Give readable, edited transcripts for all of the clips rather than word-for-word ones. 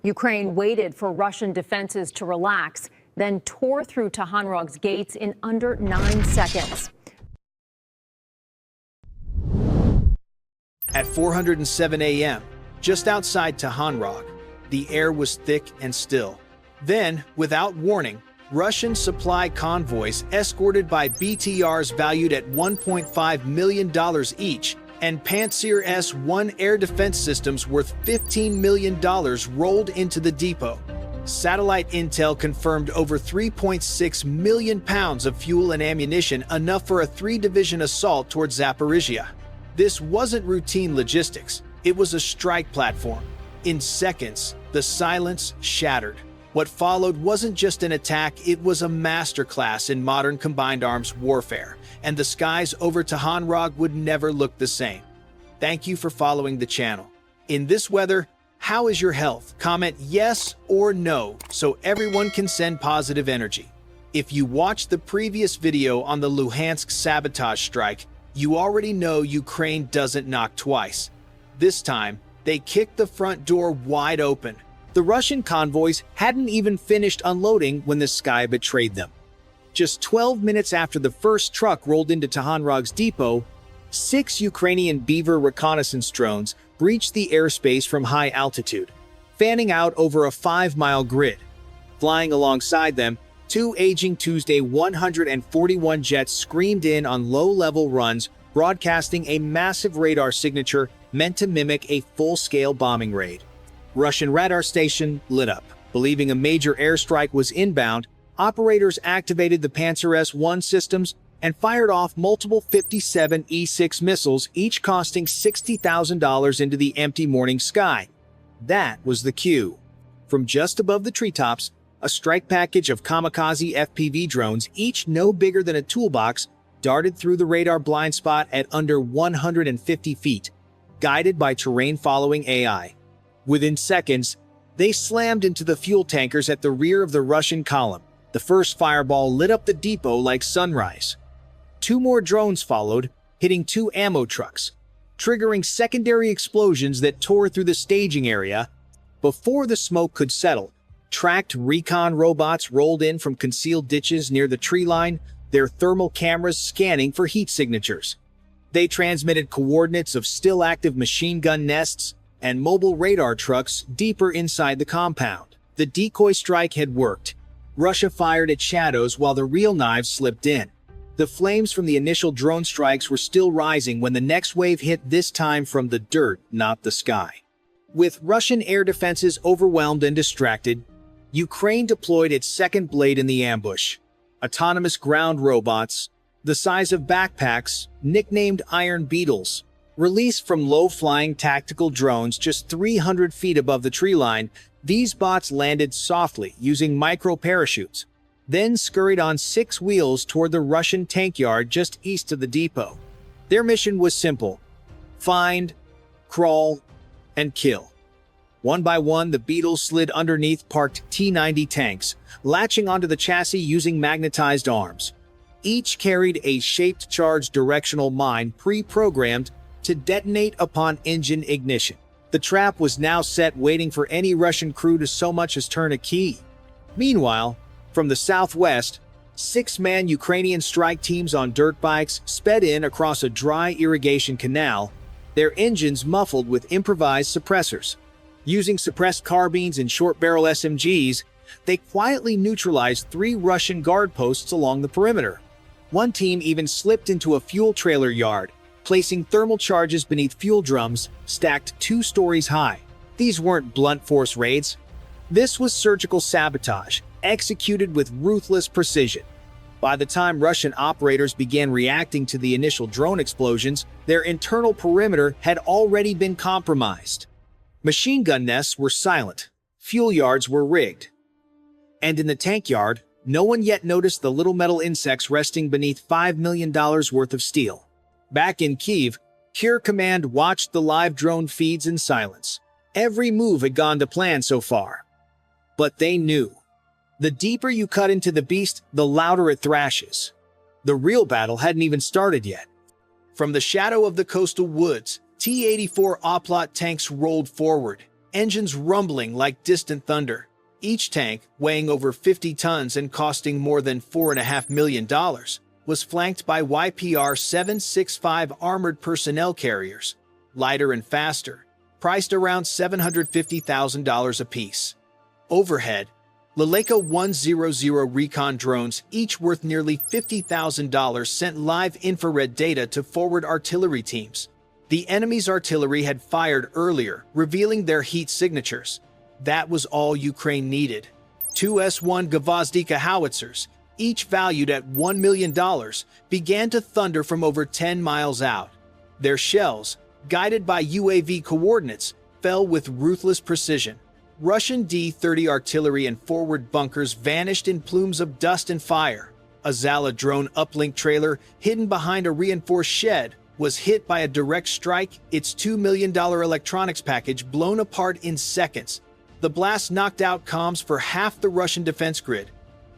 Ukraine waited for Russian defenses to relax, then tore through Tahanrog's gates in under 9 seconds. At 4:07 a.m., just outside Tahanrog, the air was thick and still. Then, without warning, Russian supply convoys escorted by BTRs valued at $1.5 million each and Pantsir S-1 air defense systems worth $15 million rolled into the depot. Satellite intel confirmed over 3.6 million pounds of fuel and ammunition, enough for a 3-division assault towards Zaporizhia. This wasn't routine logistics, it was a strike platform. In seconds, the silence shattered. What followed wasn't just an attack, it was a masterclass in modern combined arms warfare, and the skies over Tahanrog would never look the same. Thank you for following the channel. In this weather, how is your health? Comment yes or no so everyone can send positive energy. If you watched the previous video on the Luhansk sabotage strike, you already know Ukraine doesn't knock twice. This time, they kicked the front door wide open. The Russian convoys hadn't even finished unloading when the sky betrayed them. Just 12 minutes after the first truck rolled into Tahanrog's depot, 6 Ukrainian Beaver reconnaissance drones breached the airspace from high altitude, fanning out over a 5-mile grid. Flying alongside them, 2 aging Tuesday 141 jets screamed in on low-level runs, broadcasting a massive radar signature meant to mimic a full-scale bombing raid. Russian radar station lit up. Believing a major airstrike was inbound, operators activated the Pantsir S-1 systems and fired off multiple 57 E-6 missiles, each costing $60,000 into the empty morning sky. That was the cue. From just above the treetops, a strike package of kamikaze FPV drones, each no bigger than a toolbox, darted through the radar blind spot at under 150 feet, guided by terrain-following AI. Within seconds, they slammed into the fuel tankers at the rear of the Russian column. The first fireball lit up the depot like sunrise. 2 more drones followed, hitting 2 ammo trucks, triggering secondary explosions that tore through the staging area. Before the smoke could settle, tracked recon robots rolled in from concealed ditches near the tree line, their thermal cameras scanning for heat signatures. They transmitted coordinates of still-active machine gun nests and mobile radar trucks deeper inside the compound. The decoy strike had worked. Russia fired at shadows while the real knives slipped in. The flames from the initial drone strikes were still rising when the next wave hit, this time from the dirt, not the sky. With Russian air defenses overwhelmed and distracted, Ukraine deployed its second blade in the ambush. Autonomous ground robots, the size of backpacks, nicknamed Iron Beetles, released from low-flying tactical drones just 300 feet above the tree line. These bots landed softly using micro-parachutes, then scurried on 6 wheels toward the Russian tank yard just east of the depot. Their mission was simple: find, crawl, and kill. One by one, the Beetles slid underneath parked T-90 tanks, latching onto the chassis using magnetized arms. Each carried a shaped charged directional mine pre-programmed to detonate upon engine ignition. The trap was now set, waiting for any Russian crew to so much as turn a key. Meanwhile, from the southwest, 6-man Ukrainian strike teams on dirt bikes sped in across a dry irrigation canal, their engines muffled with improvised suppressors. Using suppressed carbines and short-barrel SMGs, they quietly neutralized 3 Russian guard posts along the perimeter. One team even slipped into a fuel trailer yard, placing thermal charges beneath fuel drums stacked 2 stories high. These weren't blunt force raids. This was surgical sabotage, executed with ruthless precision. By the time Russian operators began reacting to the initial drone explosions, their internal perimeter had already been compromised. Machine gun nests were silent, fuel yards were rigged. And in the tank yard, no one yet noticed the little metal insects resting beneath $5 million worth of steel. Back in Kyiv, Kir Command watched the live drone feeds in silence. Every move had gone to plan so far. But they knew. The deeper you cut into the beast, the louder it thrashes. The real battle hadn't even started yet. From the shadow of the coastal woods, T-84 Oplot tanks rolled forward, engines rumbling like distant thunder. Each tank, weighing over 50 tons and costing more than $4.5 million, was flanked by YPR 765 armored personnel carriers, lighter and faster, priced around $750,000 apiece. Overhead, Leleka 100 recon drones, each worth nearly $50,000, sent live infrared data to forward artillery teams. The enemy's artillery had fired earlier, revealing their heat signatures. That was all Ukraine needed. Two S-1 Gvozdika howitzers, each valued at $1 million, began to thunder from over 10 miles out. Their shells, guided by UAV coordinates, fell with ruthless precision. Russian D-30 artillery and forward bunkers vanished in plumes of dust and fire. A Zala drone uplink trailer, hidden behind a reinforced shed, was hit by a direct strike, its $2 million electronics package blown apart in seconds. The blast knocked out comms for half the Russian defense grid.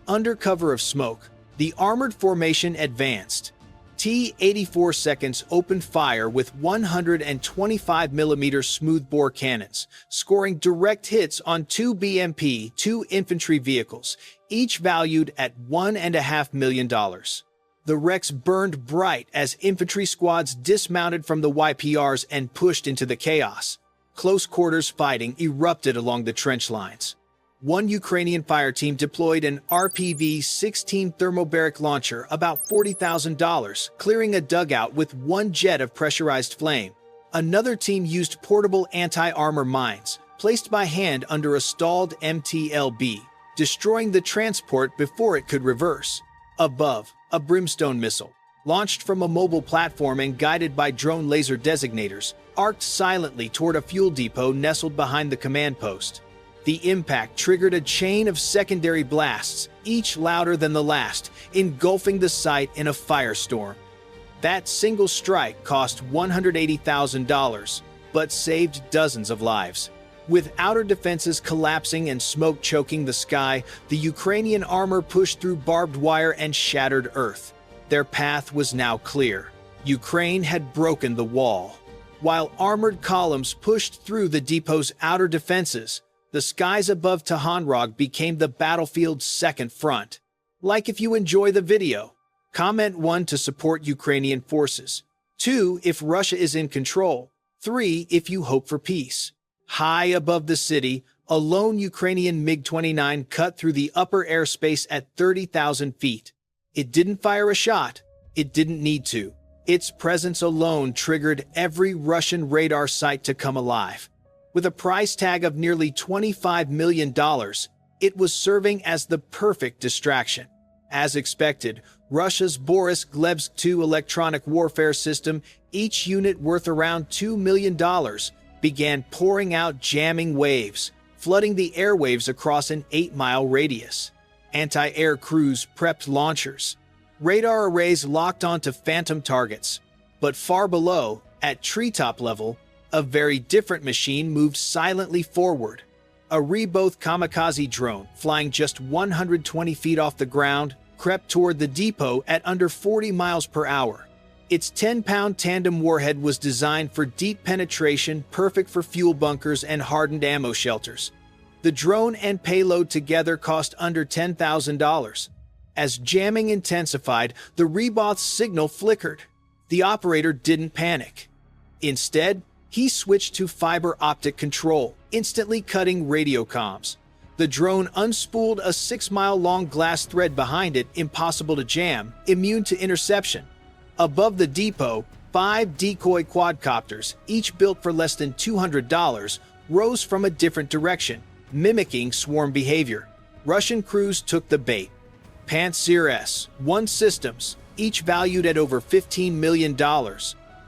Under cover of smoke, the armored formation advanced. T-84 seconds opened fire with 125mm smoothbore cannons, scoring direct hits on two BMP-2 infantry vehicles, each valued at $1.5 million. The wrecks burned bright as infantry squads dismounted from the YPRs and pushed into the chaos. Close quarters fighting erupted along the trench lines. One Ukrainian fire team deployed an RPG-16 thermobaric launcher, about $40,000, clearing a dugout with one jet of pressurized flame. Another team used portable anti-armor mines, placed by hand under a stalled MTLB, destroying the transport before it could reverse. Above, a brimstone missile, launched from a mobile platform and guided by drone laser designators, arced silently toward a fuel depot nestled behind the command post. The impact triggered a chain of secondary blasts, each louder than the last, engulfing the site in a firestorm. That single strike cost $180,000, but saved dozens of lives. With outer defenses collapsing and smoke choking the sky, the Ukrainian armor pushed through barbed wire and shattered earth. Their path was now clear. Ukraine had broken the wall. While armored columns pushed through the depot's outer defenses, the skies above Tahanrog became the battlefield's second front. Like if you enjoy the video. Comment 1 to support Ukrainian forces. 2 if Russia is in control. 3 if you hope for peace. High above the city, a lone Ukrainian MiG-29 cut through the upper airspace at 30,000 feet. It didn't fire a shot. It didn't need to. Its presence alone triggered every Russian radar site to come alive. With a price tag of nearly $25 million, it was serving as the perfect distraction. As expected, Russia's Boris Glebsk 2 electronic warfare system, each unit worth around $2 million, began pouring out jamming waves, flooding the airwaves across an 8-mile radius. Anti-air crews prepped launchers. Radar arrays locked onto phantom targets. But far below, at treetop level, a very different machine moved silently forward. A Reboth kamikaze drone, flying just 120 feet off the ground, crept toward the depot at under 40 miles per hour. Its 10-pound tandem warhead was designed for deep penetration, perfect for fuel bunkers and hardened ammo shelters. The drone and payload together cost under $10,000. As jamming intensified, the Reboth's signal flickered. The operator didn't panic. Instead, he switched to fiber optic control, instantly cutting radio comms. The drone unspooled a 6-mile-long glass thread behind it, impossible to jam, immune to interception. Above the depot, 5 decoy quadcopters, each built for less than $200, rose from a different direction, mimicking swarm behavior. Russian crews took the bait. Pantsir S-1 systems, each valued at over $15 million,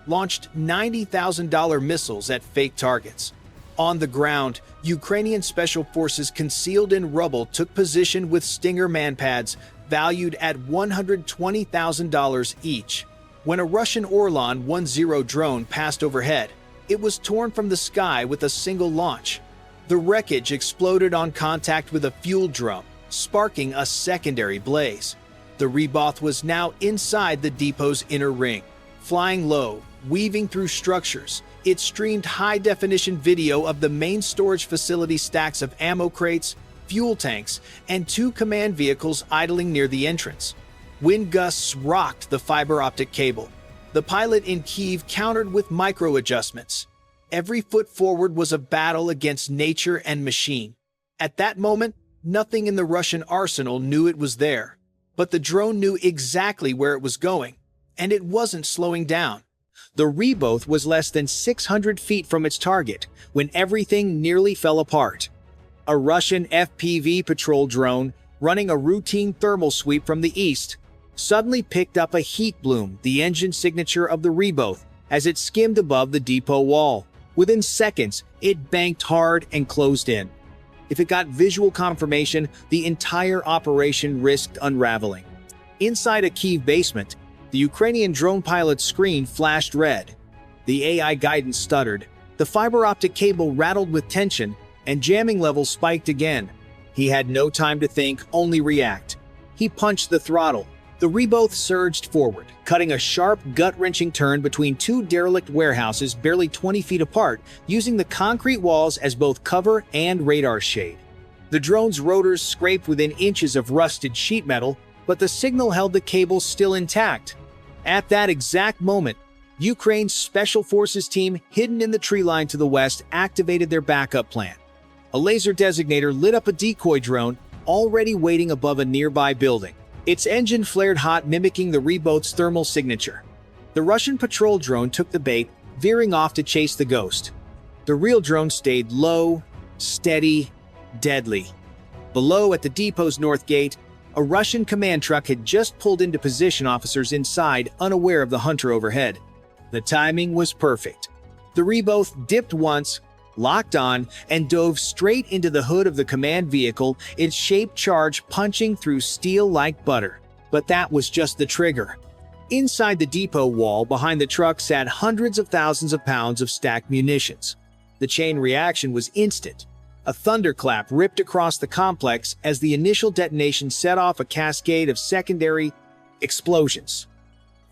launched $90,000 missiles at fake targets. On the ground, Ukrainian special forces concealed in rubble took position with Stinger manpads valued at $120,000 each. When a Russian Orlan 10 drone passed overhead, it was torn from the sky with a single launch. The wreckage exploded on contact with a fuel drum, sparking a secondary blaze. The Reboth was now inside the depot's inner ring. Flying low, weaving through structures, It streamed high-definition video of the main storage facility, stacks of ammo crates, fuel tanks, and 2 command vehicles idling near the entrance. Wind gusts rocked the fiber optic cable. The pilot in Kyiv countered with micro-adjustments. Every foot forward was a battle against nature and machine. At that moment, nothing in the Russian arsenal knew it was there. But the drone knew exactly where it was going, and it wasn't slowing down. The Reboth was less than 600 feet from its target when everything nearly fell apart. A Russian FPV patrol drone, running a routine thermal sweep from the east, suddenly picked up a heat bloom, the engine signature of the Reboth, as it skimmed above the depot wall. Within seconds, it banked hard and closed in. If it got visual confirmation, the entire operation risked unraveling. Inside a Kyiv basement, the Ukrainian drone pilot's screen flashed red. The AI guidance stuttered. The fiber optic cable rattled with tension, and jamming levels spiked again. He had no time to think, only react. He punched the throttle. The Reboth surged forward, cutting a sharp, gut-wrenching turn between 2 derelict warehouses barely 20 feet apart, using the concrete walls as both cover and radar shade. The drone's rotors scraped within inches of rusted sheet metal, but the signal held the cable still intact. At that exact moment, Ukraine's Special Forces team, hidden in the tree line to the west, activated their backup plan. A laser designator lit up a decoy drone already waiting above a nearby building. Its engine flared hot, mimicking the Reboth's thermal signature. The Russian patrol drone took the bait, veering off to chase the ghost. The real drone stayed low, steady, deadly. Below, at the depot's north gate, a Russian command truck had just pulled into position, officers inside, unaware of the hunter overhead. The timing was perfect. The Reboth dipped once, locked on, and dove straight into the hood of the command vehicle, its shaped charge punching through steel like butter. But that was just the trigger. Inside the depot wall behind the truck sat hundreds of thousands of pounds of stacked munitions. The chain reaction was instant. A thunderclap ripped across the complex as the initial detonation set off a cascade of secondary explosions.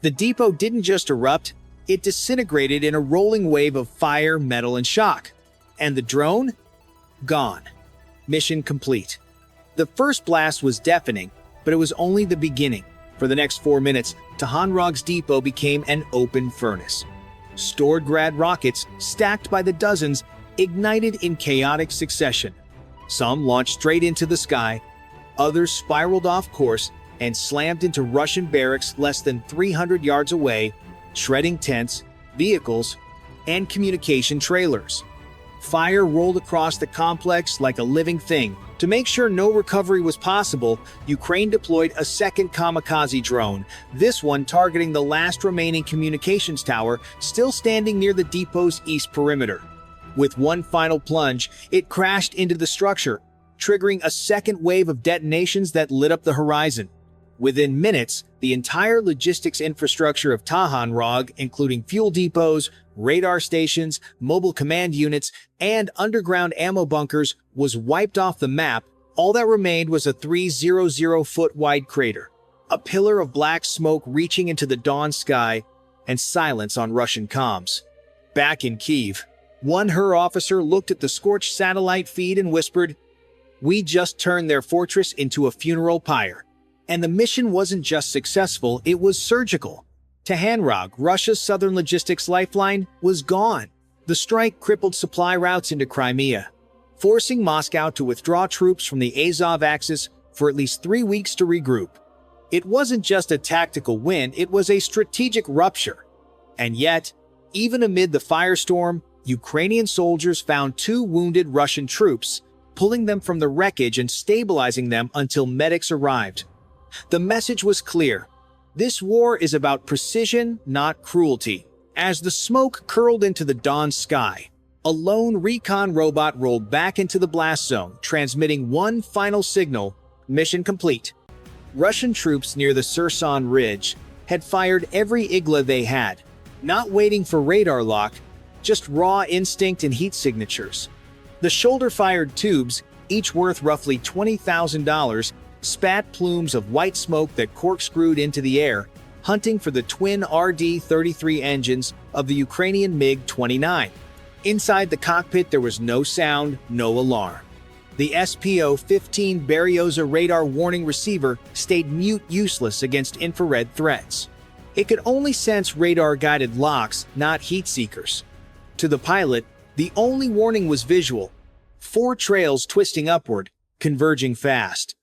The depot didn't just erupt, it disintegrated in a rolling wave of fire, metal, and shock. And the drone? Gone. Mission complete. The first blast was deafening, but it was only the beginning. For the next 4 minutes, Tahanrog's depot became an open furnace. Stored Grad rockets, stacked by the dozens, ignited in chaotic succession. Some launched straight into the sky, others spiraled off course and slammed into Russian barracks less than 300 yards away, shredding tents, vehicles, and communication trailers. Fire rolled across the complex like a living thing. To make sure no recovery was possible, Ukraine deployed a second kamikaze drone, this one targeting the last remaining communications tower still standing near the depot's east perimeter. With one final plunge, it crashed into the structure, triggering a second wave of detonations that lit up the horizon. Within minutes, the entire logistics infrastructure of Tahanrog, including fuel depots, radar stations, mobile command units, and underground ammo bunkers, was wiped off the map. All that remained was a 300-foot-wide crater, a pillar of black smoke reaching into the dawn sky, and silence on Russian comms. Back in Kyiv, one HER officer looked at the scorched satellite feed and whispered, "We just turned their fortress into a funeral pyre." And the mission wasn't just successful, it was surgical. Tahanrog, Russia's southern logistics lifeline, was gone. The strike crippled supply routes into Crimea, forcing Moscow to withdraw troops from the Azov axis for at least 3 weeks to regroup. It wasn't just a tactical win, it was a strategic rupture. And yet, even amid the firestorm, Ukrainian soldiers found 2 wounded Russian troops, pulling them from the wreckage and stabilizing them until medics arrived. The message was clear. This war is about precision, not cruelty. As the smoke curled into the dawn sky, a lone recon robot rolled back into the blast zone, transmitting one final signal: mission complete. Russian troops near the Kherson Ridge had fired every igla they had, not waiting for radar lock, just raw instinct and heat signatures. The shoulder-fired tubes, each worth roughly $20,000, spat plumes of white smoke that corkscrewed into the air, hunting for the twin RD-33 engines of the Ukrainian MiG-29. Inside the cockpit, there was no sound, no alarm. The SPO-15 Berioza radar warning receiver stayed mute, useless against infrared threats. It could only sense radar-guided locks, not heat seekers. To the pilot, the only warning was visual: 4 trails twisting upward, converging fast.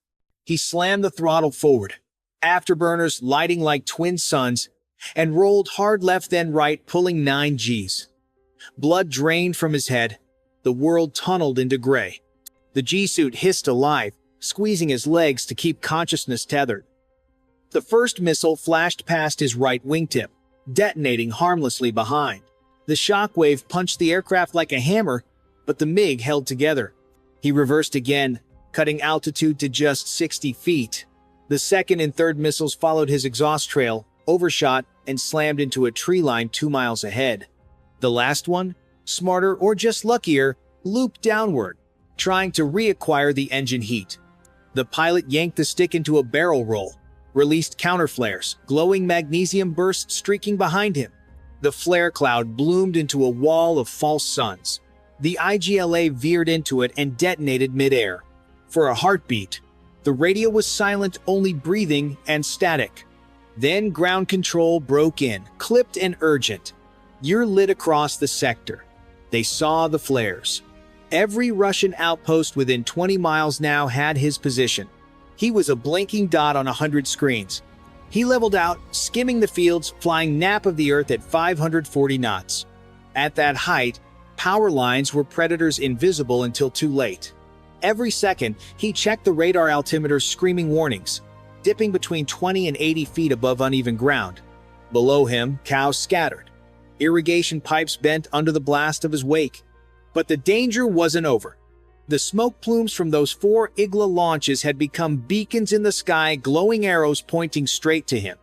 He slammed the throttle forward, afterburners lighting like twin suns, and rolled hard left then right, pulling 9 Gs. Blood drained from his head. The world tunneled into gray. The G-suit hissed alive, squeezing his legs to keep consciousness tethered. The first missile flashed past his right wingtip, detonating harmlessly behind. The shockwave punched the aircraft like a hammer, but the MiG held together. He reversed again, cutting altitude to just 60 feet. The second and third missiles followed his exhaust trail, overshot, and slammed into a tree line 2 miles ahead. The last one, smarter or just luckier, looped downward, trying to reacquire the engine heat. The pilot yanked the stick into a barrel roll, released counterflares, glowing magnesium bursts streaking behind him. The flare cloud bloomed into a wall of false suns. The IGLA veered into it and detonated midair. For a heartbeat, the radio was silent, only breathing and static. Then ground control broke in, clipped and urgent. You're lit across the sector. They saw the flares. Every Russian outpost within 20 miles now had his position. He was a blinking dot on 100 screens. He leveled out, skimming the fields, flying nap of the earth at 540 knots. At that height, power lines were Predators invisible until too late. Every second, he checked the radar altimeter, screaming warnings, dipping between 20 and 80 feet above uneven ground. Below him, cows scattered. Irrigation pipes bent under the blast of his wake. But the danger wasn't over. The smoke plumes from those 4 Igla launches had become beacons in the sky, glowing arrows pointing straight to him.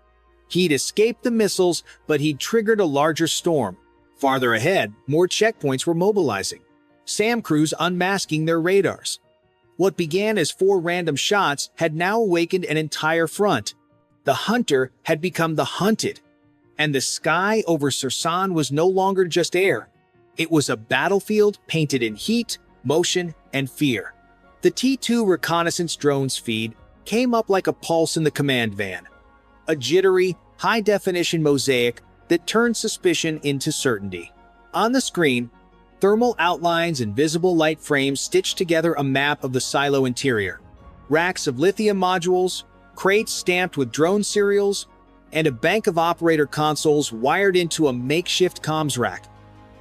He'd escaped the missiles, but he'd triggered a larger storm. Farther ahead, more checkpoints were mobilizing. SAM crews unmasking their radars. What began as 4 random shots had now awakened an entire front. The hunter had become the hunted. And the sky over Kherson was no longer just air. It was a battlefield painted in heat, motion, and fear. The T-2 reconnaissance drone's feed came up like a pulse in the command van. A jittery, high-definition mosaic that turned suspicion into certainty. On the screen, thermal outlines and visible light frames stitched together a map of the silo interior. Racks of lithium modules, crates stamped with drone serials, and a bank of operator consoles wired into a makeshift comms rack.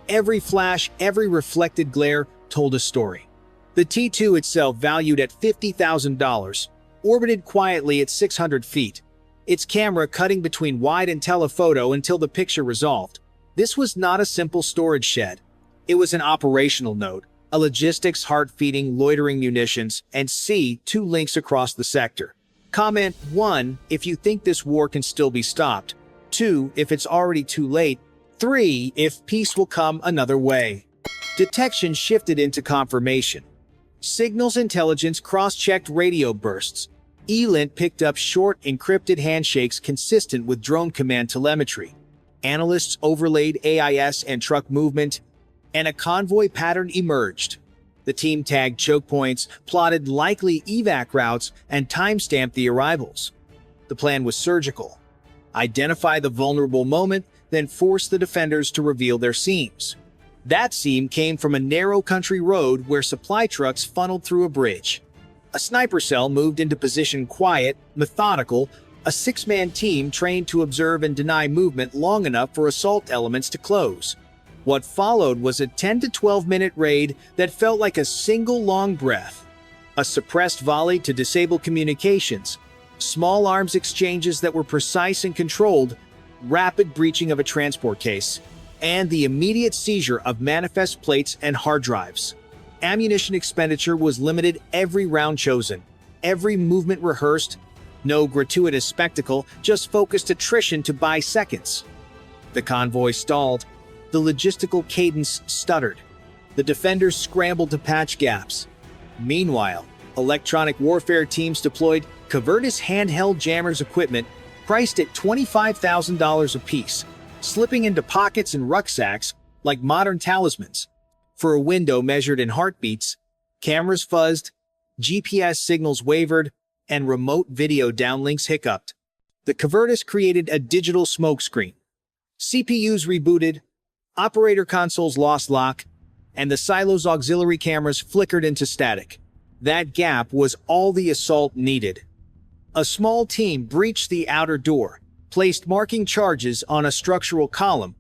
Every flash, every reflected glare told a story. The T-2 itself, valued at $50,000, orbited quietly at 600 feet, its camera cutting between wide and telephoto until the picture resolved. This was not a simple storage shed. It was an operational node, a logistics heart feeding loitering munitions, and 2 links across the sector. Comment 1 if you think this war can still be stopped, 2 if it's already too late, 3 if peace will come another way. Detection shifted into confirmation. Signals intelligence cross-checked radio bursts. ELINT picked up short, encrypted handshakes consistent with drone command telemetry. Analysts overlaid AIS and truck movement, and a convoy pattern emerged. The team tagged choke points, plotted likely evac routes, and timestamped the arrivals. The plan was surgical. Identify the vulnerable moment, then force the defenders to reveal their seams. That seam came from a narrow country road where supply trucks funneled through a bridge. A sniper cell moved into position, quiet, methodical, a 6-man team trained to observe and deny movement long enough for assault elements to close. What followed was a 10 to 12-minute raid that felt like a single long breath. A suppressed volley to disable communications, small arms exchanges that were precise and controlled, rapid breaching of a transport case, and the immediate seizure of manifest plates and hard drives. Ammunition expenditure was limited, every round chosen, every movement rehearsed, no gratuitous spectacle, just focused attrition to buy seconds. The convoy stalled. The logistical cadence stuttered. The defenders scrambled to patch gaps. Meanwhile, electronic warfare teams deployed Covertus handheld jammers equipment, priced at $25,000 apiece, slipping into pockets and rucksacks like modern talismans. For a window measured in heartbeats, cameras fuzzed, GPS signals wavered, and remote video downlinks hiccuped. The covertus created a digital smokescreen. CPUs rebooted, operator consoles lost lock, and the silo's auxiliary cameras flickered into static. That gap was all the assault needed. A small team breached the outer door, placed marking charges on a structural column,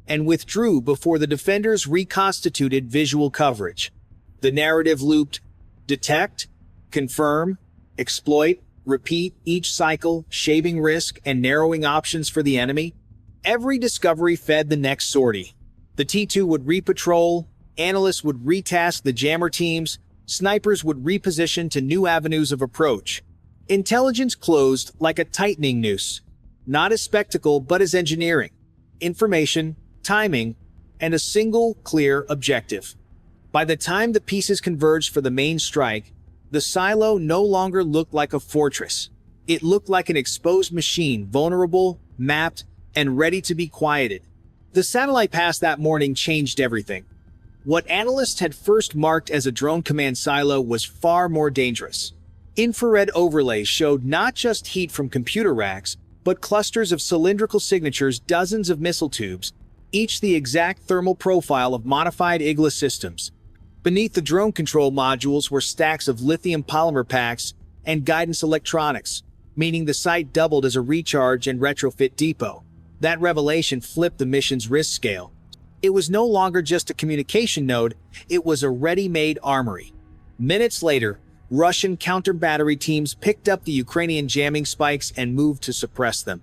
and withdrew before the defenders reconstituted visual coverage. The narrative looped: detect, confirm, exploit, repeat each cycle, shaving risk and narrowing options for the enemy. Every discovery fed the next sortie. The T2 would repatrol, analysts would retask the jammer teams, snipers would reposition to new avenues of approach. Intelligence closed like a tightening noose, not as spectacle but as engineering, information, timing, and a single clear objective. By the time the pieces converged for the main strike, the silo no longer looked like a fortress. It looked like an exposed machine, vulnerable, mapped, and ready to be quieted. The satellite pass that morning changed everything. What analysts had first marked as a drone command silo was far more dangerous. Infrared overlays showed not just heat from computer racks, but clusters of cylindrical signatures, dozens of missile tubes, each the exact thermal profile of modified Igla systems. Beneath the drone control modules were stacks of lithium polymer packs and guidance electronics, meaning the site doubled as a recharge and retrofit depot. That revelation flipped the mission's risk scale. It was no longer just a communication node, it was a ready-made armory. Minutes later, Russian counter-battery teams picked up the Ukrainian jamming spikes and moved to suppress them.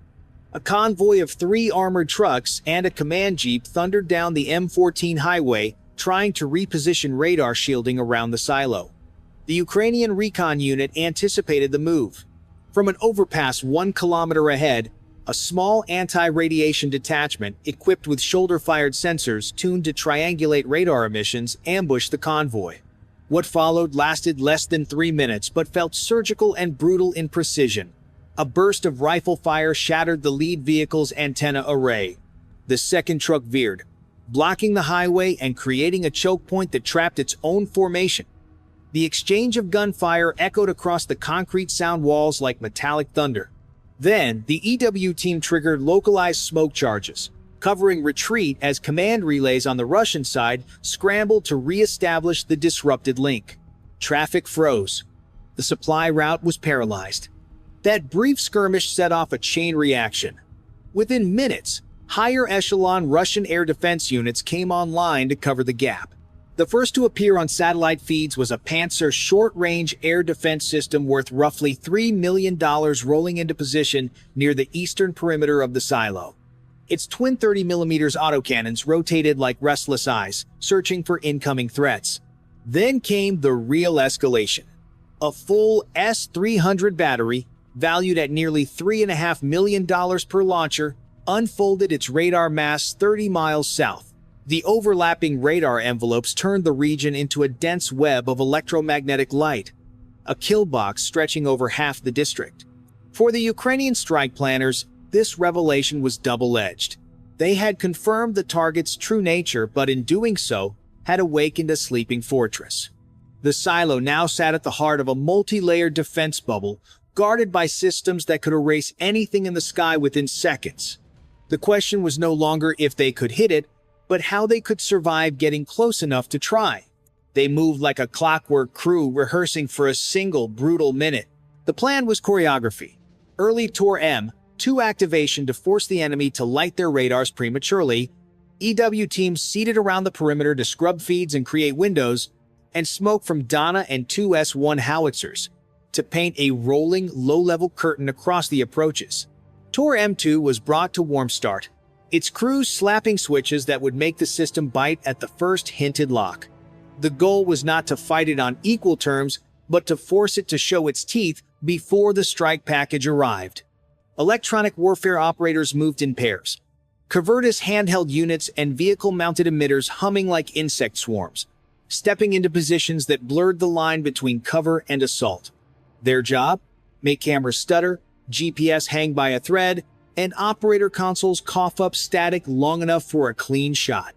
A convoy of 3 armored trucks and a command jeep thundered down the M14 highway, trying to reposition radar shielding around the silo. The Ukrainian recon unit anticipated the move. From an overpass 1 kilometer ahead, a small anti-radiation detachment equipped with shoulder-fired sensors tuned to triangulate radar emissions ambushed the convoy. What followed lasted less than 3 minutes but felt surgical and brutal in precision. A burst of rifle fire shattered the lead vehicle's antenna array. The second truck veered, blocking the highway and creating a choke point that trapped its own formation. The exchange of gunfire echoed across the concrete sound walls like metallic thunder. Then, the EW team triggered localized smoke charges, covering retreat as command relays on the Russian side scrambled to re-establish the disrupted link. Traffic froze. The supply route was paralyzed. That brief skirmish set off a chain reaction. Within minutes, higher echelon Russian air defense units came online to cover the gap. The first to appear on satellite feeds was a Panzer short-range air defense system worth roughly $3 million rolling into position near the eastern perimeter of the silo. Its twin 30mm autocannons rotated like restless eyes, searching for incoming threats. Then came the real escalation. A full S-300 battery, valued at nearly $3.5 million per launcher, unfolded its radar mast 30 miles south. The overlapping radar envelopes turned the region into a dense web of electromagnetic light, a kill box stretching over half the district. For the Ukrainian strike planners, this revelation was double-edged. They had confirmed the target's true nature, but in doing so, had awakened a sleeping fortress. The silo now sat at the heart of a multi-layered defense bubble, guarded by systems that could erase anything in the sky within seconds. The question was no longer if they could hit it, but how they could survive getting close enough to try. They moved like a clockwork crew rehearsing for a single brutal minute. The plan was choreography. Early Tor-M, 2 activation to force the enemy to light their radars prematurely, EW teams seated around the perimeter to scrub feeds and create windows, and smoke from Dana and 2 S-1 howitzers to paint a rolling, low-level curtain across the approaches. Tor-M2 was brought to warm start, its crews slapping switches that would make the system bite at the first hinted lock. The goal was not to fight it on equal terms, but to force it to show its teeth before the strike package arrived. Electronic warfare operators moved in pairs, Covertus handheld units and vehicle-mounted emitters humming like insect swarms, stepping into positions that blurred the line between cover and assault. Their job? Make cameras stutter, GPS hang by a thread, and operator consoles cough up static long enough for a clean shot.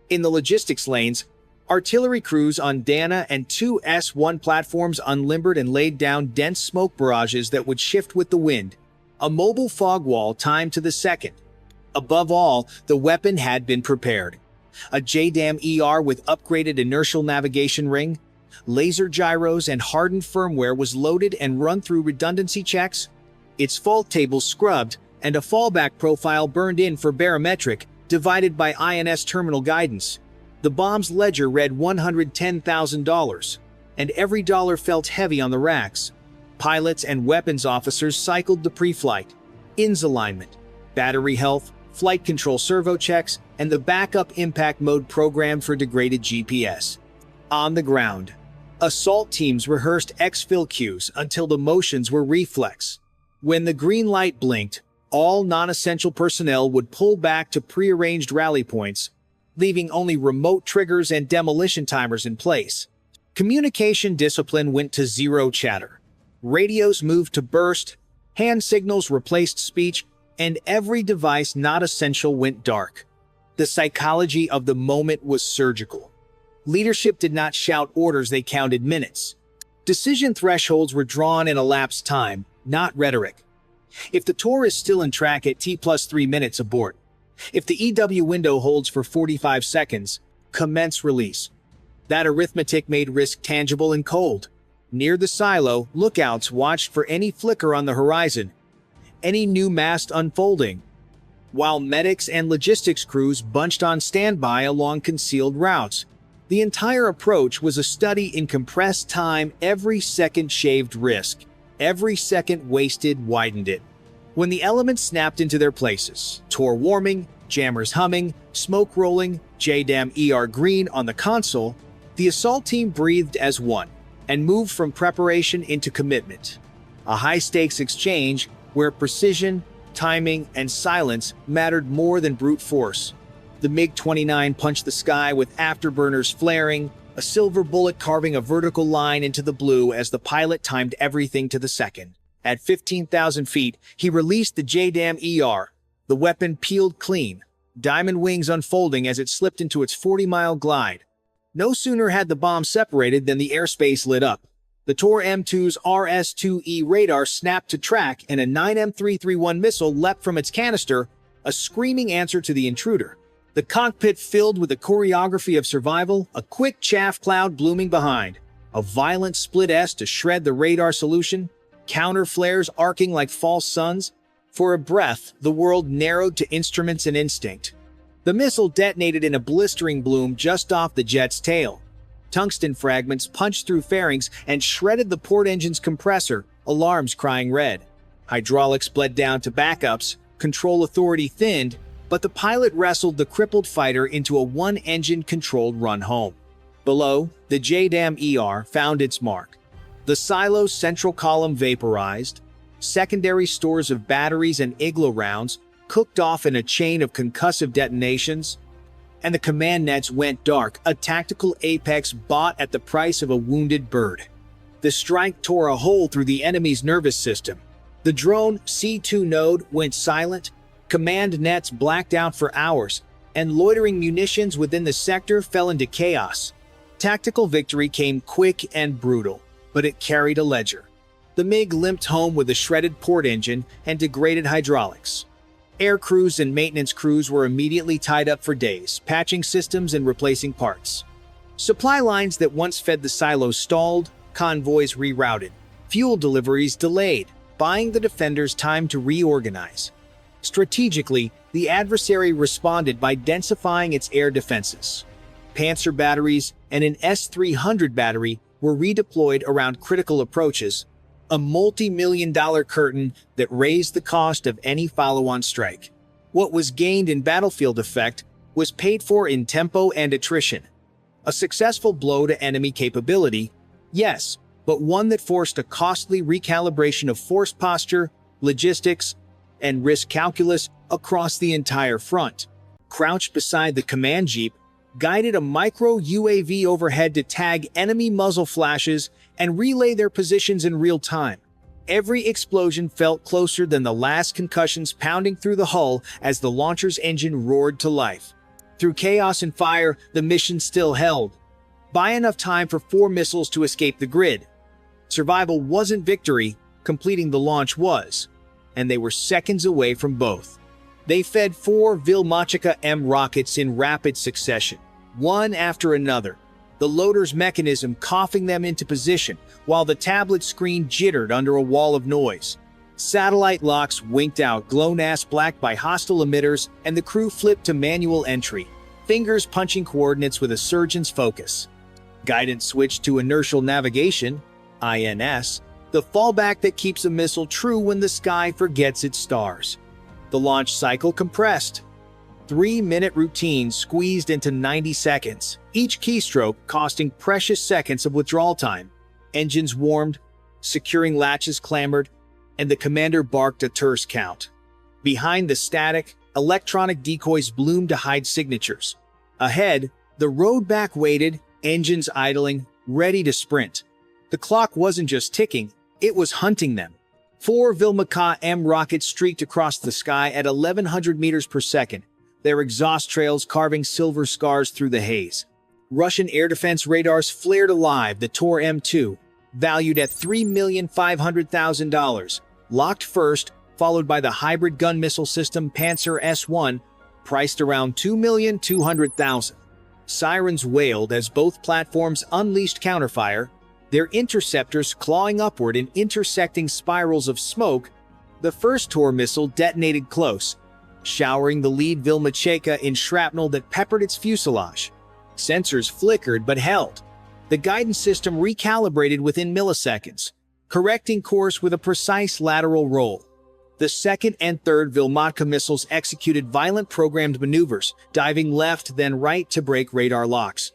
In the logistics lanes, artillery crews on Dana and two S-1 platforms unlimbered and laid down dense smoke barrages that would shift with the wind, a mobile fog wall timed to the second. Above all, the weapon had been prepared. A JDAM-ER with upgraded inertial navigation ring, laser gyros, and hardened firmware was loaded and run through redundancy checks, its fault table scrubbed, and a fallback profile burned in for barometric, divided by INS terminal guidance. The bomb's ledger read $110,000, and every dollar felt heavy on the racks. Pilots and weapons officers cycled the pre-flight, INS alignment, battery health, flight control servo checks, and the backup impact mode program for degraded GPS. On the ground, assault teams rehearsed exfil cues until the motions were reflex. When the green light blinked, all non-essential personnel would pull back to prearranged rally points, leaving only remote triggers and demolition timers in place. Communication discipline went to zero chatter. Radios moved to burst, hand signals replaced speech, and every device not essential went dark. The psychology of the moment was surgical. Leadership did not shout orders, they counted minutes. Decision thresholds were drawn in elapsed time, not rhetoric. If the Tor is still in track at T+3 minutes, abort. If the EW window holds for 45 seconds, commence release. That arithmetic made risk tangible and cold. Near the silo, lookouts watched for any flicker on the horizon, any new mast unfolding, while medics and logistics crews bunched on standby along concealed routes. The entire approach was a study in compressed time. Every second shaved risk. Every second wasted widened it. When the elements snapped into their places, Tor warming, jammers humming, smoke rolling, JDAM-ER green on the console, the assault team breathed as one and moved from preparation into commitment. A high-stakes exchange where precision, timing, and silence mattered more than brute force. The MiG-29 punched the sky with afterburners flaring, a silver bullet carving a vertical line into the blue as the pilot timed everything to the second. At 15,000 feet, he released the JDAM-ER. The weapon peeled clean, diamond wings unfolding as it slipped into its 40-mile glide. No sooner had the bomb separated than the airspace lit up. The Tor M2's RS-2E radar snapped to track, and a 9M331 missile leapt from its canister, a screaming answer to the intruder. The cockpit filled with a choreography of survival, a quick chaff cloud blooming behind, a violent split S to shred the radar solution, counter flares arcing like false suns. For a breath, the world narrowed to instruments and instinct. The missile detonated in a blistering bloom just off the jet's tail. Tungsten fragments punched through fairings and shredded the port engine's compressor, alarms crying red. Hydraulics bled down to backups, control authority thinned, but the pilot wrestled the crippled fighter into a one-engine controlled run home. Below, the JDAM-ER found its mark. The silo's central column vaporized, secondary stores of batteries and igloo rounds cooked off in a chain of concussive detonations, and the command nets went dark, a tactical apex bought at the price of a wounded bird. The strike tore a hole through the enemy's nervous system. The drone C2 node went silent, command nets blacked out for hours, and loitering munitions within the sector fell into chaos. Tactical victory came quick and brutal, but it carried a ledger. The MiG limped home with a shredded port engine and degraded hydraulics. Air crews and maintenance crews were immediately tied up for days, patching systems and replacing parts. Supply lines that once fed the silos stalled, convoys rerouted, fuel deliveries delayed, buying the defenders time to reorganize. Strategically, the adversary responded by densifying its air defenses. Panzer batteries and an S-300 battery were redeployed around critical approaches, a multi-million-dollar curtain that raised the cost of any follow-on strike. What was gained in battlefield effect was paid for in tempo and attrition. A successful blow to enemy capability, yes, but one that forced a costly recalibration of force posture, logistics, and risk calculus across the entire front. Crouched beside the command jeep, guided a micro UAV overhead to tag enemy muzzle flashes and relay their positions in real time. Every explosion felt closer than the last concussions pounding through the hull as the launcher's engine roared to life. Through chaos and fire, the mission still held. Buy enough time for 4 missiles to escape the grid. Survival wasn't victory, completing the launch was, and they were seconds away from both. They fed 4 Vilmachika M rockets in rapid succession, one after another, the loader's mechanism coughing them into position while the tablet screen jittered under a wall of noise. Satellite locks winked out GLONASS black by hostile emitters, and the crew flipped to manual entry, fingers punching coordinates with a surgeon's focus. Guidance switched to inertial navigation, INS, the fallback that keeps a missile true when the sky forgets its stars. The launch cycle compressed. 3-minute routines squeezed into 90 seconds, each keystroke costing precious seconds of withdrawal time. Engines warmed, securing latches clamored, and the commander barked a terse count. Behind the static, electronic decoys bloomed to hide signatures. Ahead, the road back waited, engines idling, ready to sprint. The clock wasn't just ticking, it was hunting them. 4 Vilmachika M rockets streaked across the sky at 1,100 meters per second, their exhaust trails carving silver scars through the haze. Russian air defense radars flared alive, the Tor M2, valued at $3,500,000, locked first, followed by the hybrid gun missile system Panzer S-1, priced around $2,200,000. Sirens wailed as both platforms unleashed counterfire, their interceptors clawing upward in intersecting spirals of smoke. The first Tor missile detonated close, showering the lead Vilmachika in shrapnel that peppered its fuselage. Sensors flickered but held. The guidance system recalibrated within milliseconds, correcting course with a precise lateral roll. The second and third Vilmachika missiles executed violent programmed maneuvers, diving left then right to break radar locks.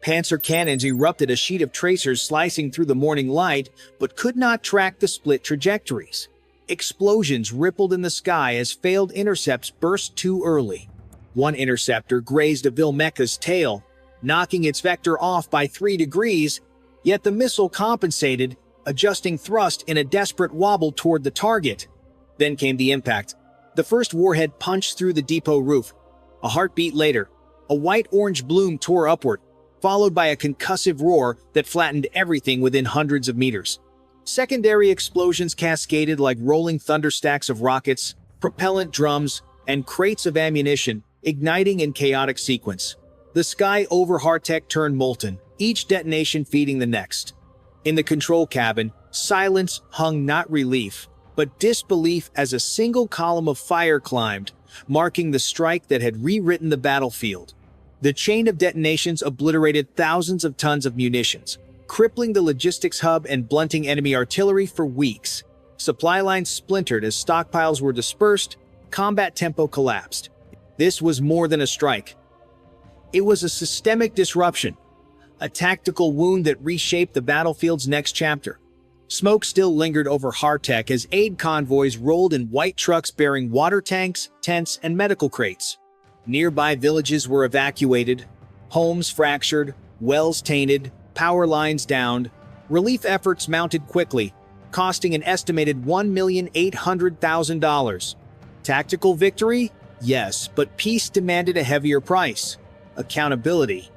Panzer cannons erupted, a sheet of tracers slicing through the morning light, but could not track the split trajectories. Explosions rippled in the sky as failed intercepts burst too early. One interceptor grazed a Vilmachika's tail, knocking its vector off by 3 degrees, yet the missile compensated, adjusting thrust in a desperate wobble toward the target. Then came the impact. The first warhead punched through the depot roof. A heartbeat later, a white-orange bloom tore upward, followed by a concussive roar that flattened everything within hundreds of meters. Secondary explosions cascaded like rolling thunderstacks of rockets, propellant drums, and crates of ammunition, igniting in chaotic sequence. The sky over Hartek turned molten, each detonation feeding the next. In the control cabin, silence hung, not relief, but disbelief, as a single column of fire climbed, marking the strike that had rewritten the battlefield. The chain of detonations obliterated thousands of tons of munitions, crippling the logistics hub and blunting enemy artillery for weeks. Supply lines splintered as stockpiles were dispersed, combat tempo collapsed. This was more than a strike. It was a systemic disruption, a tactical wound that reshaped the battlefield's next chapter. Smoke still lingered over Hartek as aid convoys rolled in white trucks bearing water tanks, tents, and medical crates. Nearby villages were evacuated, homes fractured, wells tainted, power lines downed. Relief efforts mounted quickly, costing an estimated $1,800,000. Tactical victory? Yes, but peace demanded a heavier price: accountability.